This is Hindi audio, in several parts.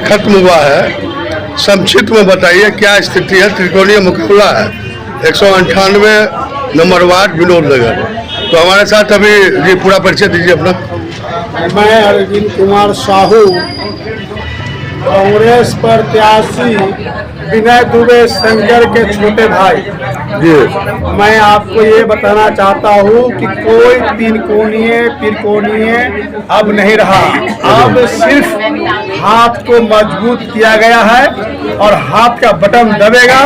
खत्म हुआ है, संक्षिप्त में बताइए क्या स्थिति है। त्रिकोणीय मुकाबला है 198 नंबर वार्ड विनोद नगर। तो हमारे साथ अभी जी पूरा परिचय दीजिए अपना। मैं अरविंद कुमार साहू, कांग्रेस प्रत्याशी विनय दुबे शंकर के छोटे भाई जी। मैं आपको ये बताना चाहता हूँ कि कोई तीन कोणीय अब नहीं रहा। अब सिर्फ हाथ को मजबूत किया गया है और हाथ का बटन दबेगा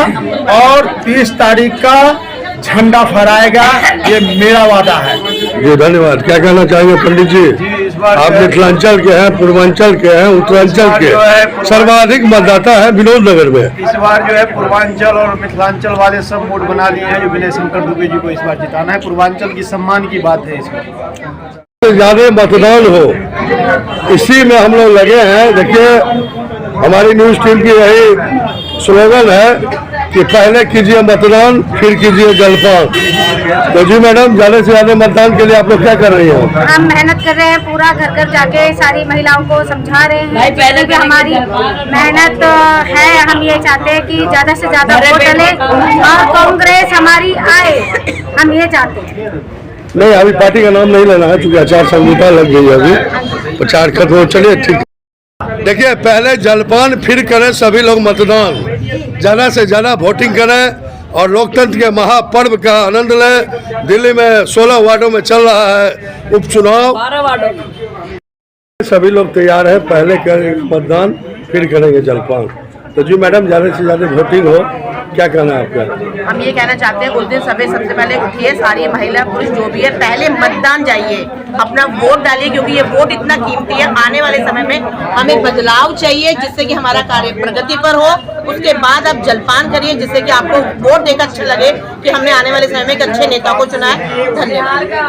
और 30 तारीख का झंडा फहराएगा। ये मेरा वादा है। जी धन्यवाद। क्या कहना चाहेंगे पंडित जी? आप मिथिलांचल के हैं, पूर्वांचल के हैं, उत्तरांचल के, सर्वाधिक मतदाता है विनोद नगर में। इस बार जो है पूर्वांचल और मिथिलांचल वाले सब वोट बना लिए हैं जो विनय शंकर दुबे जी को इस बार जिताना है। पूर्वांचल की सम्मान की बात है इसमें। ज्यादा मतदान हो इसी में हम लोग लगे हैं। देखिए हमारी न्यूज टीम की यही स्लोगन है कि पहले कीजिए मतदान फिर कीजिए जलपान। तो जी मैडम, ज्यादा से ज्यादा मतदान के लिए आप लोग क्या कर रही हैं? हम मेहनत कर रहे हैं, पूरा घर घर जाके सारी महिलाओं को समझा रहे हैं। पहले भी हमारी मेहनत है। हम ये चाहते हैं कि ज्यादा से ज्यादा वोट डले और कांग्रेस हमारी आए, हम ये चाहते हैं। नहीं, अभी पार्टी का नाम नहीं लेना है क्योंकि आचार संहिता लग गई है। अभी प्रचार खत्म हो, चलिए ठीक। देखिए पहले जलपान फिर करें सभी लोग मतदान, ज्यादा से ज्यादा वोटिंग करें और लोकतंत्र के महापर्व का आनंद लें। दिल्ली में 16 वार्डों में चल रहा है उपचुनाव, 12 वार्डों में सभी लोग तैयार हैं। पहले करेंगे मतदान फिर करेंगे जलपान। तो जी मैडम, ज्यादा से ज्यादा वोटिंग हो, क्या कहना है आपका? हम ये कहना चाहते हैं उस दिन सबसे पहले उठिए, सारी महिला पुरुष जो भी है पहले मतदान जाइए, अपना वोट डालिए क्योंकि ये वोट इतना कीमती है। आने वाले समय में हमें बदलाव चाहिए जिससे कि हमारा कार्य प्रगति पर हो। उसके बाद आप जलपान करिए जिससे कि आपको वोट देकर अच्छा लगे कि हमने आने वाले समय में एक अच्छे नेता को चुना है। धन्यवाद।